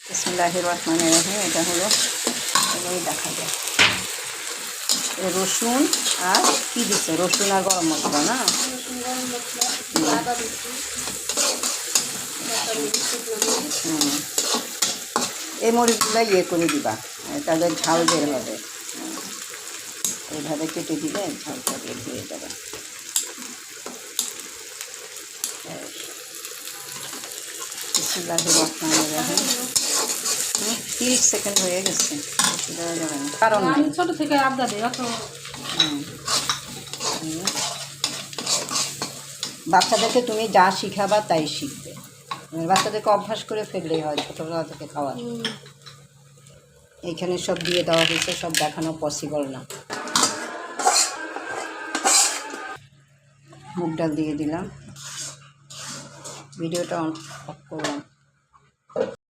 বিসমিল্লাহির রহমানির রহিম। এটা হলো এভাবেই দেখা যায় রসুন আর কি দিচ্ছে, রসুন আর গরম মশলা না, এই মরিচগুলো ইয়ে করে দিবা, তাদের ঝাল বের হবে। এইভাবে কেটে দিলে ঝালটা বের হয়ে যাবে। 30 সেকেন্ড হয়ে গেছে, কারণ ছোট থেকে আবদার দেয় অত। বাচ্চাদেরকে তুমি যা শিখাবা তাই শিখবে, বাচ্চাদেরকে অভ্যাস করে ফেললেই হয় ছোটোবেলা থেকে খাওয়া। এইখানে সব দিয়ে দেওয়া হয়েছে, সব দেখানো পসিবল না। মুগ ডাল দিয়ে দিলাম, ভিডিওটা অফ করলাম।